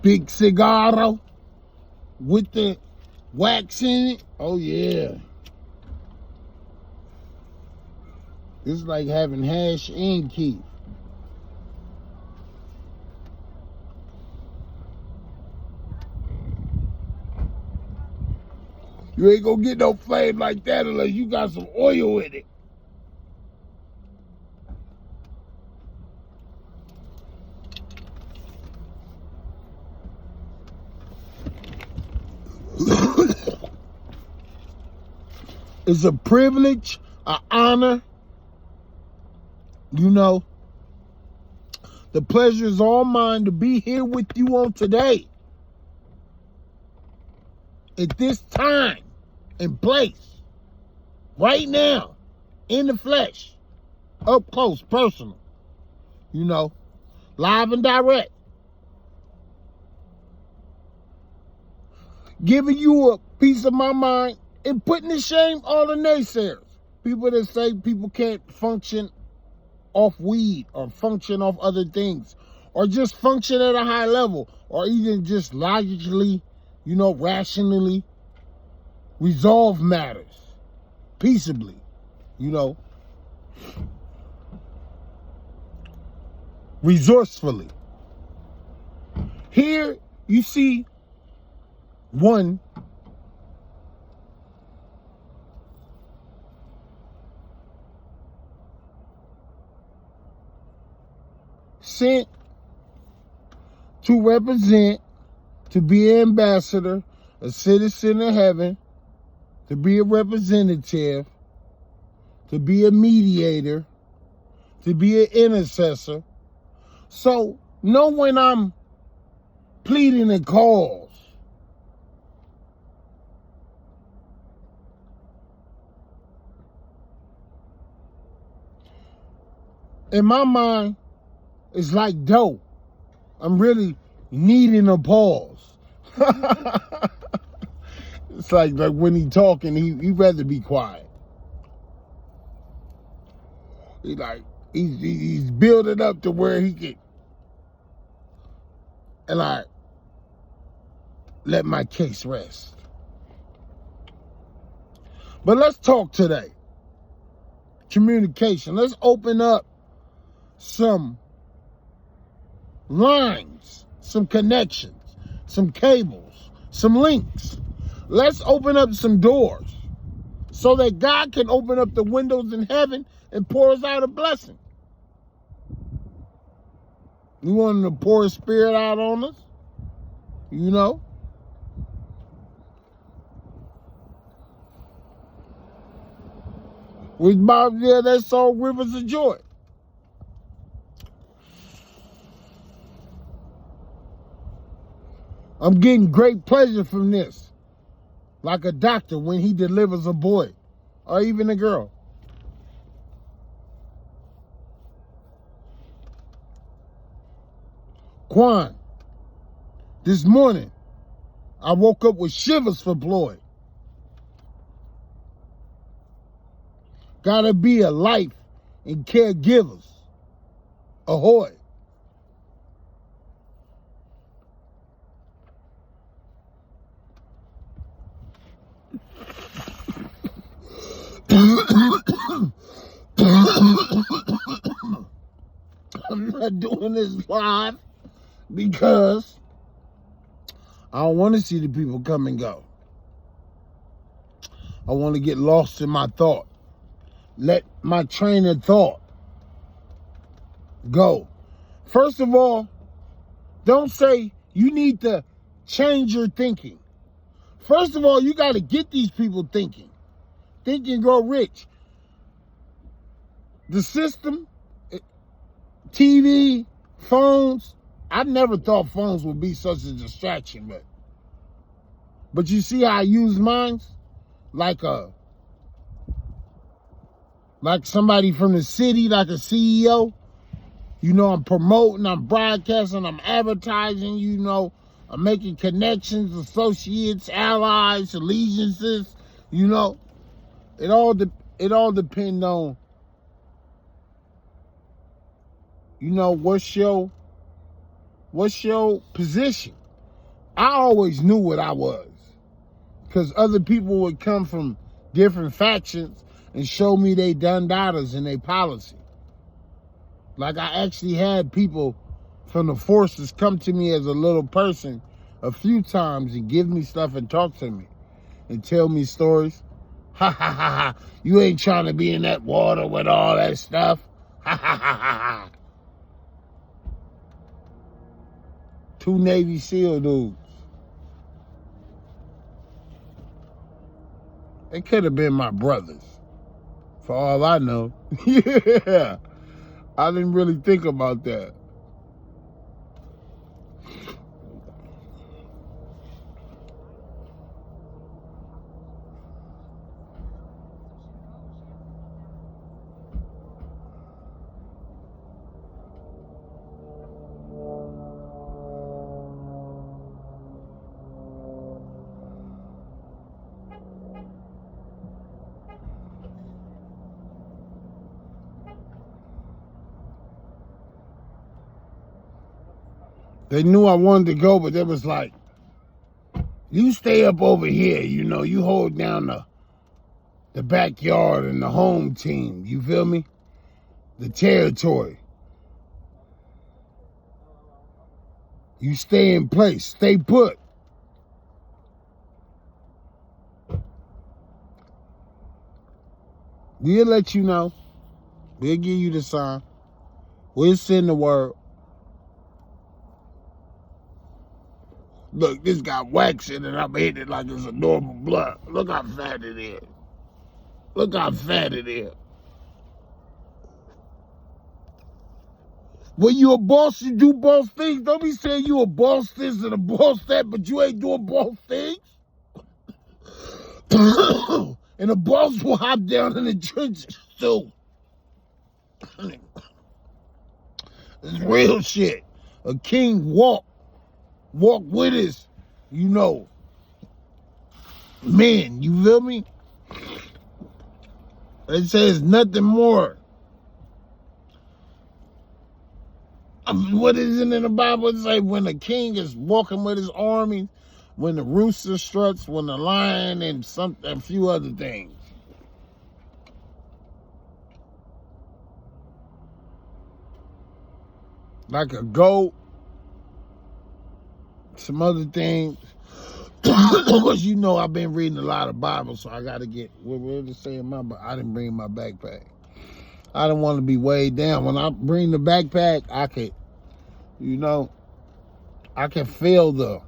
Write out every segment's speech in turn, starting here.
big cigar with the wax in it. Oh yeah. It's like having hash and keef. You ain't gonna get no flame like that unless you got some oil in it. It's a privilege, an honor. You know, the pleasure is all mine to be here with you on today. At this time and place. Right now. In the flesh. Up close, personal. You know, live and direct. Giving you a piece of my mind and putting to shame all the naysayers. People that say people can't function off weed or function off other things or just function at a high level or even just logically, you know, rationally resolve matters peaceably, you know, resourcefully. Here you see one sent to represent, to be an ambassador, a citizen of heaven, to be a representative, to be a mediator, to be an intercessor. So know when I'm pleading a cause. In my mind, it's like dope. I'm really needing a pause. It's like when he talking, he'd rather be quiet. He's building up to where he can, and I let my case rest. But let's talk today. Communication. Let's open up some lines, some connections, some cables, some links. Let's open up some doors so that God can open up the windows in heaven and pour us out a blessing. You want him to pour his spirit out on us? You know? With Bob, yeah, that song Rivers of Joy. I'm getting great pleasure from this. Like a doctor when he delivers a boy or even a girl. Quan, this morning, I woke up with shivers for Floyd. Gotta be a life and caregivers. Ahoy. I'm not doing this live because I don't want to see the people come and go. I want to get lost in my thought. Let my train of thought go. First of all, don't say you need to change your thinking. First of all, you got to get these people thinking. Think and grow rich. The system, TV, phones, I never thought phones would be such a distraction, but you see how I use mine? Like somebody from the city, like a CEO. You know, I'm promoting, I'm broadcasting, I'm advertising, you know, I'm making connections, associates, allies, allegiances, you know. It all depends on, you know, what's your position? I always knew what I was, because other people would come from different factions and show me they dundadas and they policy. Like, I actually had people from the forces come to me as a little person a few times and give me stuff and talk to me and tell me stories. Ha ha ha ha. You ain't trying to be in that water with all that stuff. Ha ha ha ha ha. 2 Navy SEAL dudes. They could have been my brothers, for all I know. Yeah. I didn't really think about that. They knew I wanted to go, but they was like, you stay up over here, you know, you hold down the backyard and the home team, you feel me? The territory. You stay in place, stay put. We'll let you know. We'll give you the sign. We'll send the word. Look, this got wax in it. I'm hitting it like it's a normal blunt. Look how fat it is. Look how fat it is. When you a boss, you do boss things. Don't be saying you a boss this and a boss that, but you ain't doing boss things. And the boss will hop down in the trenches too. It's real shit. A king walk with his, you know, men. You feel me? It says nothing more. What is it in the Bible? It say when the king is walking with his army, when the rooster struts, when the lion, and a few other things. Like a goat, some other things. Because you know I've been reading a lot of Bible, so I got to get, what did it say in my Bible? I didn't bring my backpack. I didn't want to be weighed down. When I bring the backpack, I could, you know, I can feel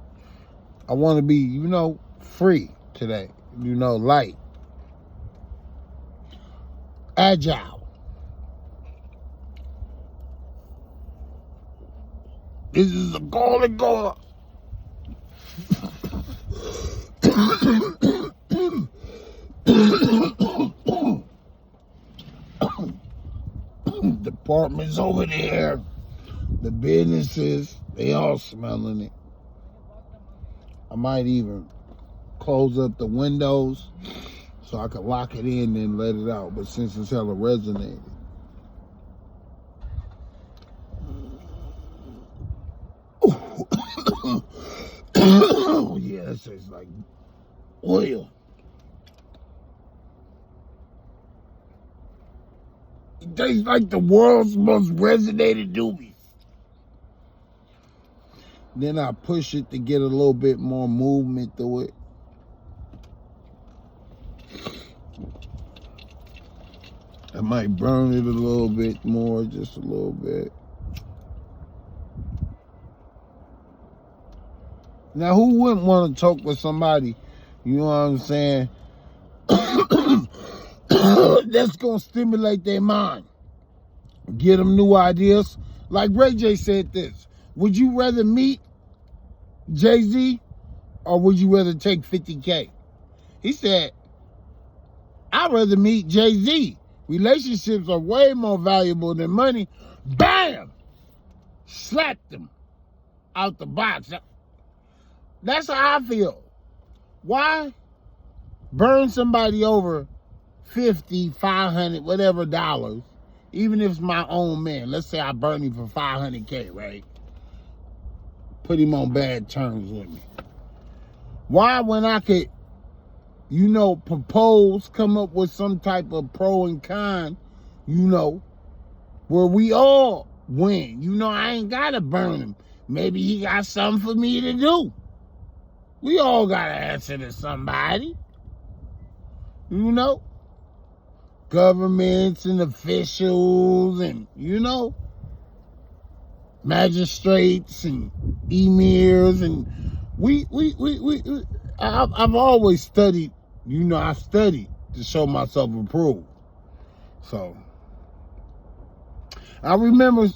I want to be, you know, free today. You know, light. Agile. This is a golden God. Departments over there, the businesses, they all smelling it. I might even close up the windows so I could lock it in and let it out. But since it's hella resonated. Oh yeah, that tastes like oil. It tastes like the world's most resonated doobies. Then I push it to get a little bit more movement to it. I might burn it a little bit more, just a little bit. Now, who wouldn't want to talk with somebody, you know what I'm saying, that's going to stimulate their mind, get them new ideas? Like Ray J said this, would you rather meet Jay-Z or would you rather take 50K? He said, I'd rather meet Jay-Z. Relationships are way more valuable than money. Bam! Slapped him out the box. That's how I feel. Why burn somebody over 50, 500, whatever dollars, even if it's my own man? Let's say I burn him for 500K, right? Put him on bad terms with me. Why, when I could, you know, propose, come up with some type of pro and con, you know, where we all win. You know, I ain't gotta burn him. Maybe he got something for me to do. We all gotta answer to somebody. You know? Governments and officials and, you know, magistrates and emirs, and I've always studied, you know, I studied to show myself approved. So I remember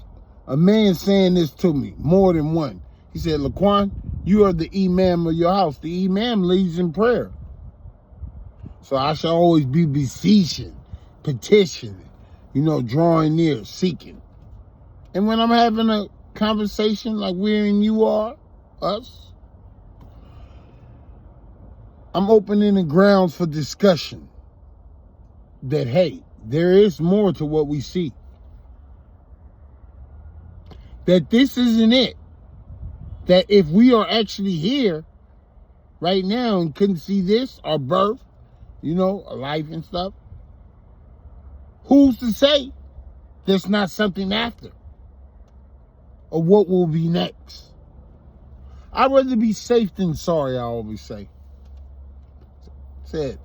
a man saying this to me more than one. He said, Laquan, you are the imam of your house. The imam leads in prayer. So I shall always be beseeching, petitioning, you know, drawing near, seeking. And when I'm having a conversation like we and you are, us, I'm opening the grounds for discussion that, hey, there is more to what we see. That this isn't it. That if we are actually here right now and couldn't see this, our birth, you know, our life and stuff, who's to say there's not something after? Or what will be next? I'd rather be safe than sorry, I always say. Said,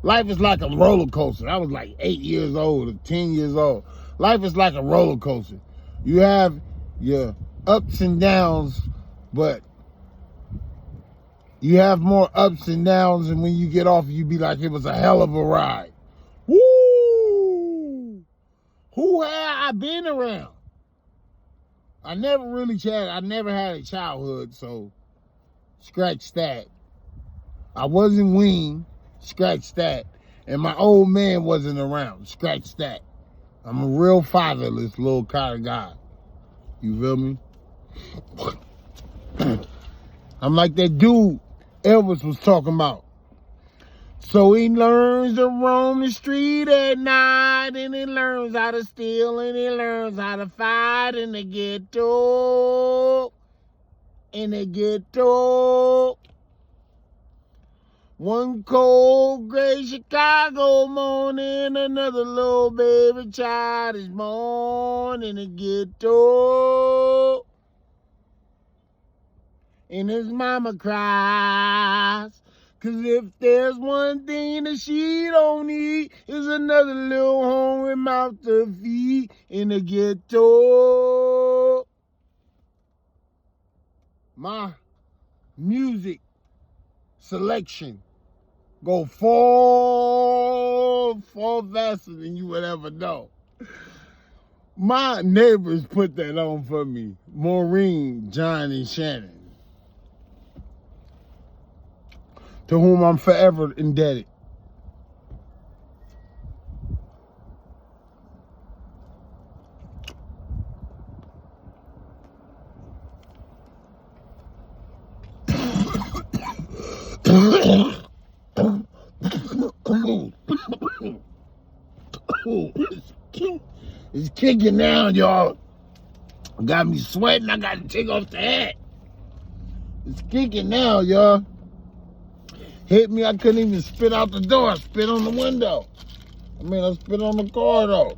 life is like a roller coaster. I was like 8 years old or 10 years old. Life is like a roller coaster. You have your ups and downs, but you have more ups and downs, and when you get off, you be like, it was a hell of a ride. Woo! Who have I been around? I never had a childhood, so scratch that. I wasn't weaned, scratch that. And my old man wasn't around, scratch that. I'm a real fatherless little kind of guy. You feel me? I'm like that dude Elvis was talking about. So he learns to roam the street at night, and he learns how to steal, and he learns how to fight in the ghetto. In the ghetto. One cold gray Chicago morning, another little baby child is born in the ghetto. And his mama cries, 'cause if there's one thing that she don't need, is another little hungry mouth to feed in the ghetto. My music selection go far faster than you would ever know. My neighbors put that on for me. Maureen, John, and Shannon, to whom I'm forever indebted. It's kicking now, y'all. Got me sweating. I got to take off the hat. It's kicking now, y'all. Hit me, I couldn't even spit out the door. I spit on the window. I spit on the car, though.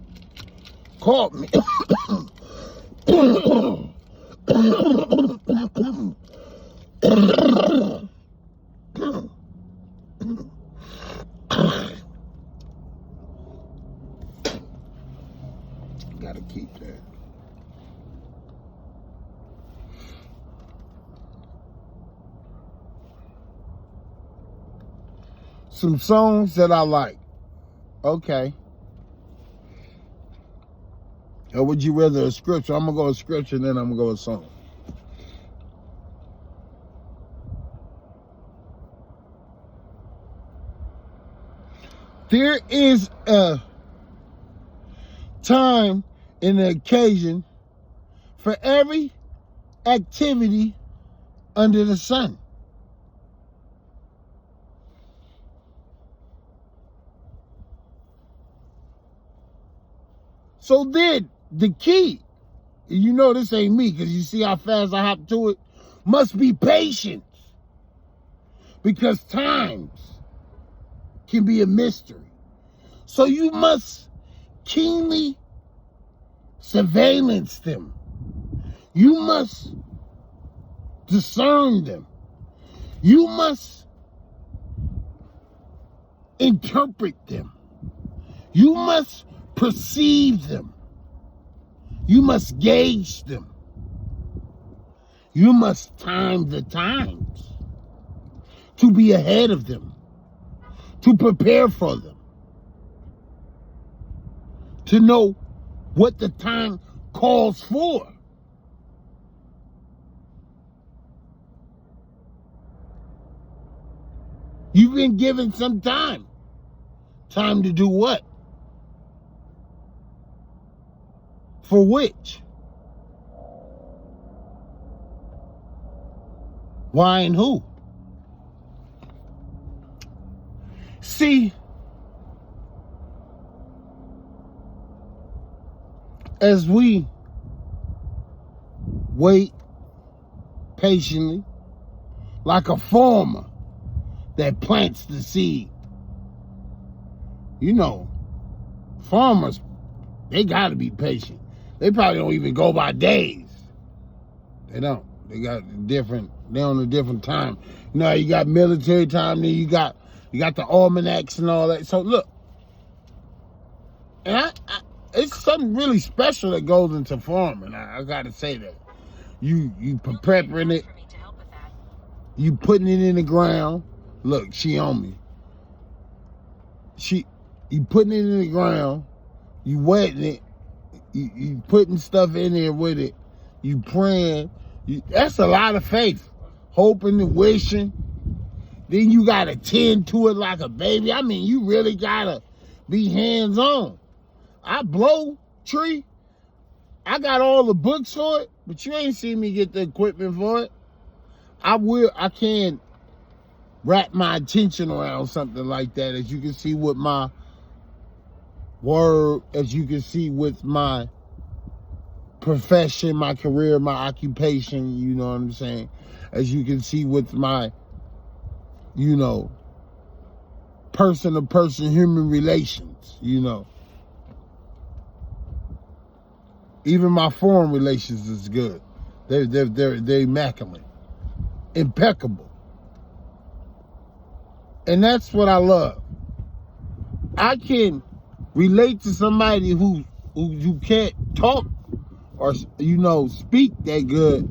Caught me. Gotta keep that. Some songs that I like. Okay. Or would you rather a scripture? I'm gonna go with scripture, and then I'm gonna go with song. There is a time and an occasion for every activity under the sun. So then, the key, you know this ain't me, because you see how fast I hop to it, must be patience. because times can be a mystery. So you must keenly surveillance them. You must discern them. You must interpret them. You must perceive them. You must gauge them. You must time the times to be ahead of them, to prepare for them, to know what the time calls for. You've been given some time. Time to do what? For which? Why and who? See, as we wait patiently, like a farmer that plants the seed. You know, farmers, they gotta be patient. They probably don't even go by days. They don't. They got they're on a different time. You know, you got military time, then you got the almanacs and all that. So look, and it's something really special that goes into farming. I gotta say that. You preparing it, you putting it in the ground. Look, she on me. You putting it in the ground, you wetting it, you putting stuff in there with it, you praying. That's a lot of faith, hoping and wishing. Then you gotta tend to it like a baby. I mean, you really gotta be hands-on. I blow tree. I got all the books for it, but you ain't seen me get the equipment for it. I can wrap my attention around something like that, as you can see with my word, as you can see with my profession, my career, my occupation, you know what I'm saying? As you can see with my, you know, person-to-person human relations, you know. Even my foreign relations is good. They're immaculate, impeccable. And that's what I love. I can relate to somebody who you can't talk or, you know, speak that good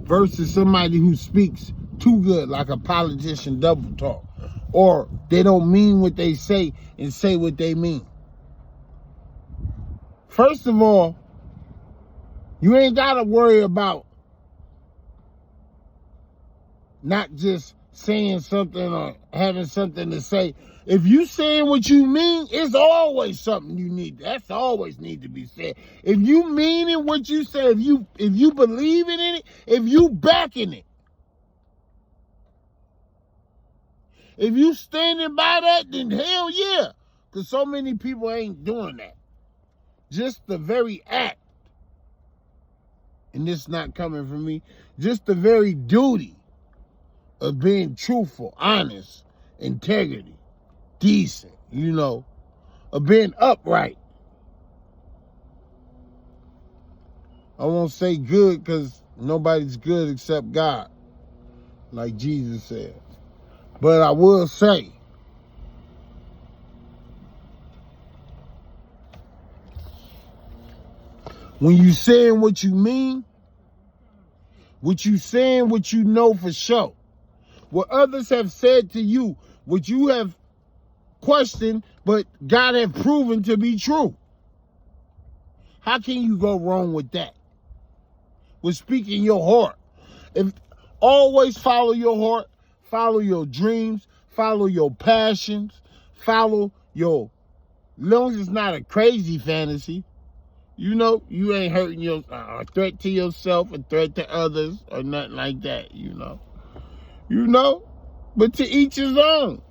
versus somebody who speaks too good, like a politician double talk, or they don't mean what they say and say what they mean. First of all, you ain't got to worry about not just saying something or having something to say. If you saying what you mean, it's always something you need. That's always need to be said. If you mean it, what you say, if you believe in it, if you backing it, if you standing by that, then hell yeah. Because so many people ain't doing that. Just the very act, and this not coming from me, just the very duty of being truthful, honest, integrity, decent, you know, of being upright. I won't say good because nobody's good except God, like Jesus said. But I will say, when you saying what you mean, what you saying, what you know for sure, what others have said to you, what you have questioned, but God have proven to be true. How can you go wrong with that? With speaking your heart. If always follow your heart, follow your dreams, follow your passions, follow your, as long as it's not a crazy fantasy, you know, you ain't hurting your a threat to yourself, a threat to others, or nothing like that, you know. You know, but to each his own.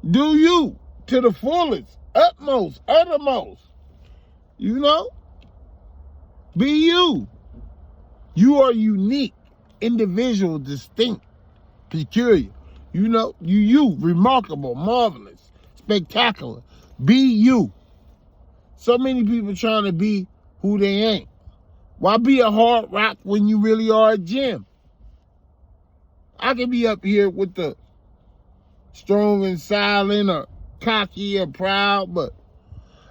Do you to the fullest, utmost, uttermost. You know, be you. You are unique, individual, distinct, peculiar. You know, you, remarkable, marvelous, spectacular. Be you. So many people trying to be who they ain't. Why be a hard rock when you really are a gem? I can be up here with the strong and silent or cocky or proud, but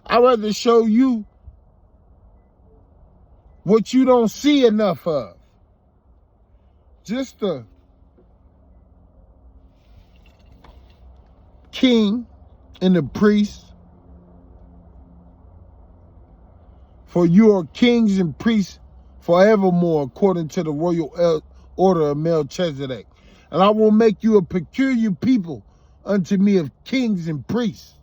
I'd rather show you what you don't see enough of. Just the king and the priest. For you are kings and priests forevermore, according to the royal order of Melchizedek. And I will make you a peculiar people unto me of kings and priests.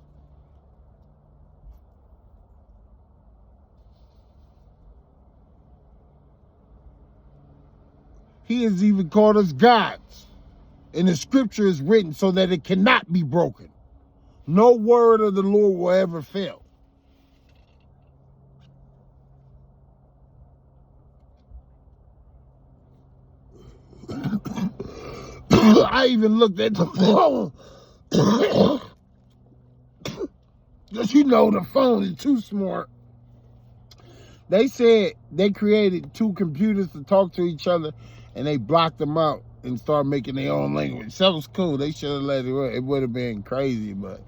He has even called us gods. And the scripture is written so that it cannot be broken. No word of the Lord will ever fail. I even looked at the phone. Because you know the phone is too smart. They said they created two computers to talk to each other and they blocked them out and started making their own language. That was cool. They should have let it work. It would have been crazy, but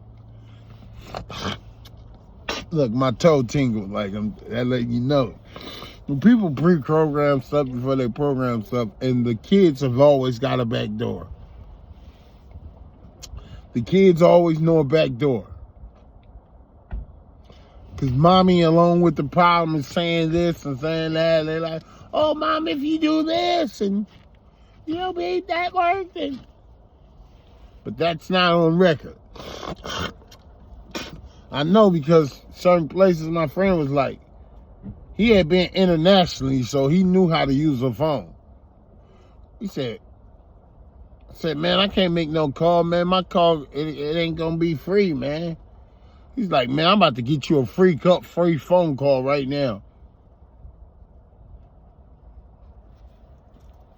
look, my toe tingled like that letting you know. When people pre-program stuff before they program stuff, and the kids have always got a back door. The kids always know a back door. Because mommy, along with the problem, is saying this and saying that. They're like, oh, mom, if you do this, and you'll be that working. But that's not on record. I know because certain places my friend was like, he had been internationally, so he knew how to use a phone. He said, man, I can't make no call, man. My call, it ain't gonna be free, man. He's like, man, I'm about to get you a free phone call right now.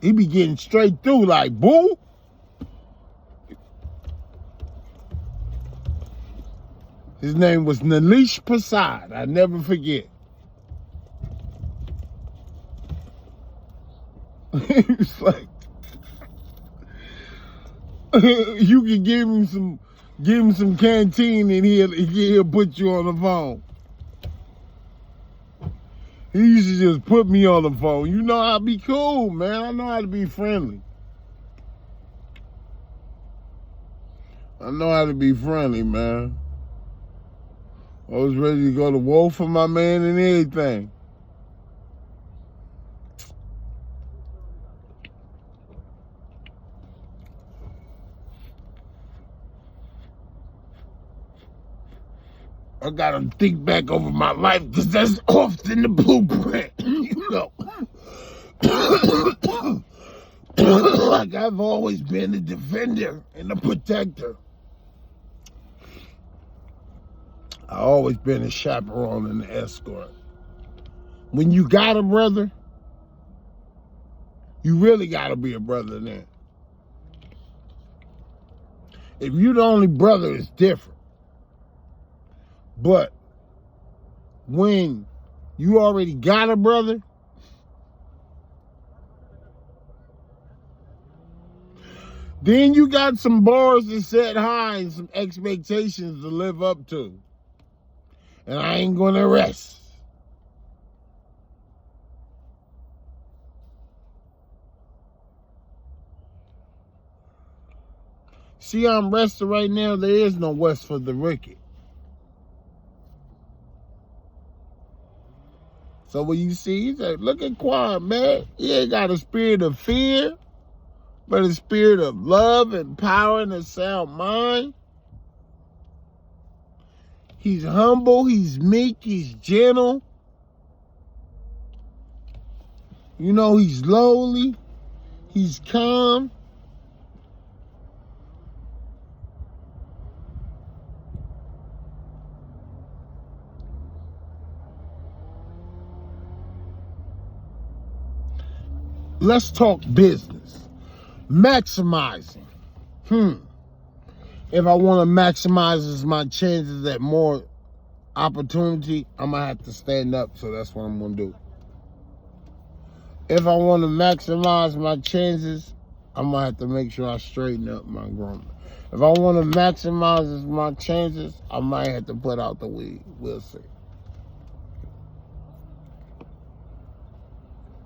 He be getting straight through like, boo. His name was Nalish Prasad. I never forget. It's like, you can give him some canteen and he'll put you on the phone. He used to just put me on the phone. You know how to be cool, man. I know how to be friendly. I know how to be friendly, man. I was ready to go to war for my man and everything. I gotta think back over my life because that's often the blueprint, you know. Like I've always been a defender and a protector. I've always been a chaperone and an escort. When you got a brother, you really gotta be a brother then. If you the only brother, it's different. But when you already got a brother, then you got some bars to set high and some expectations to live up to. And I ain't gonna rest. See, I'm resting right now. There is no rest for the wicked. So when you see, he said, look at Quan, man. He ain't got a spirit of fear, but a spirit of love and power and a sound mind. He's humble, he's meek, he's gentle. You know, he's lowly, he's calm. Let's talk business. Maximizing. If I want to maximize my chances at more opportunity, I'm going to have to stand up. So that's what I'm going to do. If I want to maximize my chances, I'm going to have to make sure I straighten up my groomer. If I want to maximize my chances, I might have to put out the weed. We'll see.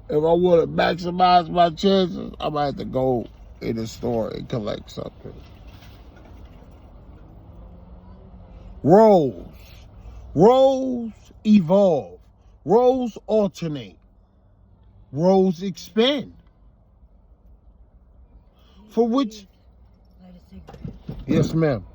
If I want to maximize my chances, I might have to go in the store and collect something. Roles. Roles evolve. Roles alternate. Roles expand. For which... Yes, ma'am.